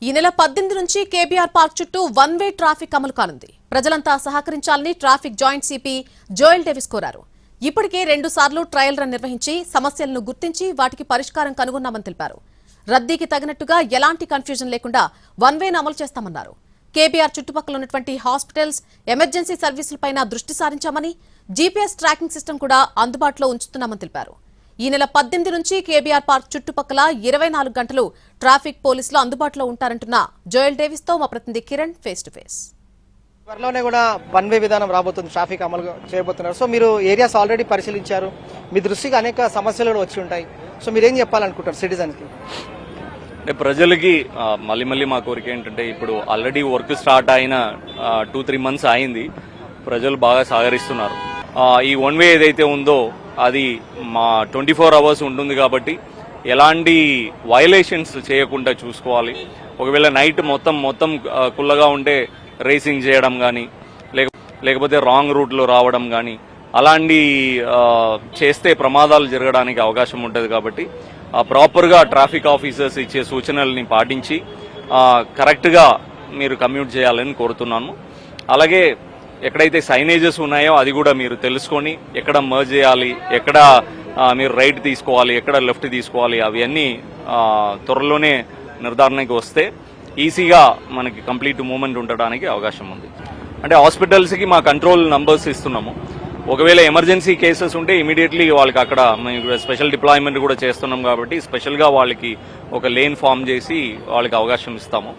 ఈ నెల 18 నుంచి కేబీఆర్ పార్క్ చుట్టూ వన్ వే ట్రాఫిక్ అమలు కానుంది. ప్రజలంతా సహకరించాలని traffic joint CP Joel Davis కోరారు. ఇప్పటికే 2 సార్లు ట్రయల్ రన్ నిర్వహించి సమస్యలను గుర్తించి వాటికి పరిష్కారం కనుగొన్నామని తెలిపారు. రద్దీకి తగినట్టుగా ఎలాంటి కన్ఫ్యూజన్ లేకుండా వన్ వేను అమలు చేస్తామన్నారు. కేబీఆర్ చుట్టుపక్కల ఉన్నటువంటి హాస్పిటల్స్, ఎమర్జెన్సీ సర్వీసులపైన దృష్టి సారించామని, జీపీఎస్ ట్రాకింగ్ సిస్టమ్ కూడా అందుబాటులో ఉంచుతున్నామని తెలిపారు. ఈ నెల 18 నుంచి కేబీఆర్ పార్క్ చుట్టుపక్కల 24 గంటలు ట్రాఫిక్ పోలీసులు అందుబాటులో ఉంటారంటున్న జోయల్ డేవిస్ తో మా ప్రతినిధి కిరణ్ ఫేస్ టు ఫేస్. త్వరలోనే కూడా వన్ వే విధానం రాబోతుంది, ట్రాఫిక్ అమలు చేయబోతున్నారు. సో మీరు ఏరియాస్ ఆల్రెడీ పరిశీలించారు, మీ దృష్టికి అనేక సమస్యలు కూడా వచ్చి ఉంటాయి. సో మీరేం చెప్పాలనుకుంటారు సిటిజన్ కి? అంటే ప్రజలకి మళ్ళీ మా కోరిక ఏంటంటే, ఇప్పుడు ఆల్రెడీ వర్క్ స్టార్ట్ అయిన 2-3 మంత్స్ అయింది. ప్రజలు బాగా సహకరిస్తున్నారు. ఈ వన్ వే ఏదైతే ఉందో అది మా 24 అవర్స్ ఉంటుంది కాబట్టి ఎలాంటి వయలేషన్స్ చేయకుండా చూసుకోవాలి. ఒకవేళ నైట్ మొత్తం కుల్లగా ఉంటే రేసింగ్ చేయడం కానీ, లేకపోతే రాంగ్ రూట్లో రావడం కానీ అలాంటి చేస్తే ప్రమాదాలు జరగడానికి అవకాశం ఉంటుంది. కాబట్టి ప్రాపర్గా ట్రాఫిక్ ఆఫీసర్స్ ఇచ్చే సూచనల్ని పాటించి కరెక్ట్గా మీరు కమ్యూట్ చేయాలని కోరుతున్నాను. అలాగే ఎక్కడైతే సైనేజెస్ ఉన్నాయో అది కూడా మీరు తెలుసుకొని ఎక్కడ మర్జ్ చేయాలి, ఎక్కడ మీరు రైట్ తీసుకోవాలి, ఎక్కడ లెఫ్ట్ తీసుకోవాలి, అవన్నీ త్వరలోనే నిర్ధారణకి వస్తే ఈజీగా మనకి కంప్లీట్ మూవ్మెంట్ ఉండడానికి అవకాశం ఉంది. అంటే హాస్పిటల్స్కి మా కంట్రోల్ నంబర్స్ ఇస్తున్నాము. ఒకవేళ ఎమర్జెన్సీ కేసెస్ ఉంటే ఇమీడియట్లీ వాళ్ళకి అక్కడ మేము స్పెషల్ డిప్లాయ్మెంట్ కూడా చేస్తున్నాం కాబట్టి స్పెషల్గా వాళ్ళకి ఒక లేన్ ఫామ్ చేసి వాళ్ళకి అవకాశం ఇస్తాము.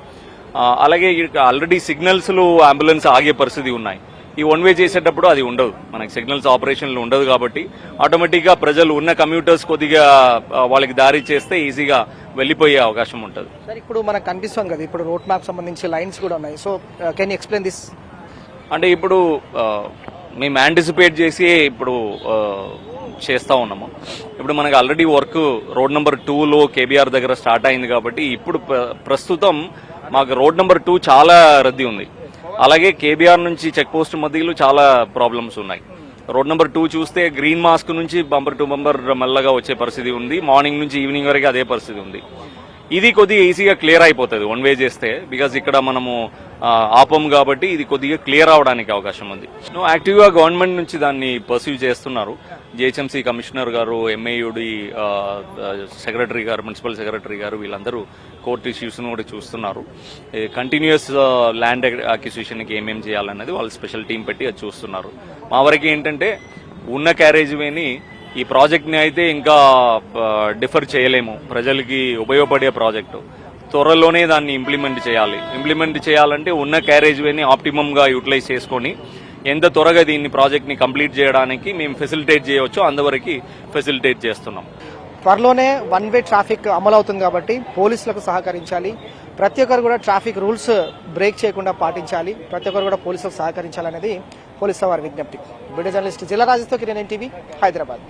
అలాగే ఆల్రెడీ సిగ్నల్స్లు అంబులెన్స్ ఆగే పరిస్థితి ఉన్నాయి. ఈ వన్ వే చేసేటప్పుడు అది ఉండదు, మనకి సిగ్నల్స్ ఆపరేషన్లు ఉండదు కాబట్టి ఆటోమేటిక్గా ప్రజలు ఉన్న కమ్యూటర్స్ కొద్దిగా వాళ్ళకి దారి చేస్తే ఈజీగా వెళ్ళిపోయే అవకాశం ఉంటుంది. సార్ ఇప్పుడు మనకు కనిపిస్తుంది కదా, ఇప్పుడు రోడ్ మ్యాప్ సంబంధించి లైన్స్ కూడా ఉన్నాయి. So can you explain this? అంటే ఇప్పుడు మేము యాంటిసిపేట్ చేసి ఇప్పుడు చేస్తూ ఉన్నాము. ఇప్పుడు మనకి ఆల్రెడీ వర్క్ రోడ్ నెంబర్ 2లో కేబీఆర్ దగ్గర స్టార్ట్ అయింది కాబట్టి ఇప్పుడు ప్రస్తుతం మాకు రోడ్ నెంబర్ 2 చాలా రద్దీ ఉంది. అలాగే కేబీఆర్ నుంచి చెక్ పోస్ట్ మధ్యలో చాలా ప్రాబ్లమ్స్ ఉన్నాయి. రోడ్ నెంబర్ 2 చూస్తే గ్రీన్ మాస్క్ నుంచి బంపర్ టు బంపర్ మెల్లగా వచ్చే పరిస్థితి ఉంది. మార్నింగ్ నుంచి ఈవినింగ్ వరకు అదే పరిస్థితి ఉంది. ఇది కొద్దిగా ఈజీగా క్లియర్ అయిపోతుంది వన్ వే చేస్తే, బికాజ్ ఇక్కడ మనము ఆపం కాబట్టి ఇది కొద్దిగా క్లియర్ అవడానికి అవకాశం ఉంది. యాక్టివ్గా గవర్నమెంట్ నుంచి దాన్ని పర్సీవ్ చేస్తున్నారు. జిహెచ్ఎంసీ కమిషనర్ గారు, ఎంఏయుడి సెక్రటరీ గారు, మున్సిపల్ సెక్రటరీ గారు వీళ్ళందరూ కోర్టు ఇష్యూస్ను కూడా చూస్తున్నారు. కంటిన్యూస్ ల్యాండ్ అక్విజిషన్కి ఏమేమి చేయాలన్నది వాళ్ళు స్పెషల్ టీం పెట్టి అది చూస్తున్నారు. మా వరకు ఏంటంటే ఉన్న క్యారేజ్ వేని ఈ ప్రాజెక్ట్ని అయితే ఇంకా డిఫర్ చేయలేము. ప్రజలకి ఉపయోగపడే ప్రాజెక్టు త్వరలోనే దాన్ని ఇంప్లిమెంట్ చేయాలి. ఇంప్లిమెంట్ చేయాలంటే ఉన్న క్యారేజ్ వేని ఆప్టిమంగా యూటిలైజ్ చేసుకొని ఎంత త్వరగా దీన్ని ప్రాజెక్ట్ని కంప్లీట్ చేయడానికి మేము ఫెసిలిటేట్ చేయవచ్చో అంతవరకు ఫెసిలిటేట్ చేస్తున్నాం. త్వరలోనే వన్ వే ట్రాఫిక్ అమలు అవుతుంది కాబట్టి పోలీసులకు సహకరించాలి. ప్రతి ఒక్కరు కూడా ట్రాఫిక్ రూల్స్ బ్రేక్ చేయకుండా పాటించాలి. ప్రతి ఒక్కరు కూడా పోలీసులకు సహకరించాలనేది పోలీసుల వారి విజ్ఞప్తి. వీడియో జర్నలిస్ట్ జిల్లా రాజేష్తో కిరణ్, NTV, హైదరాబాద్.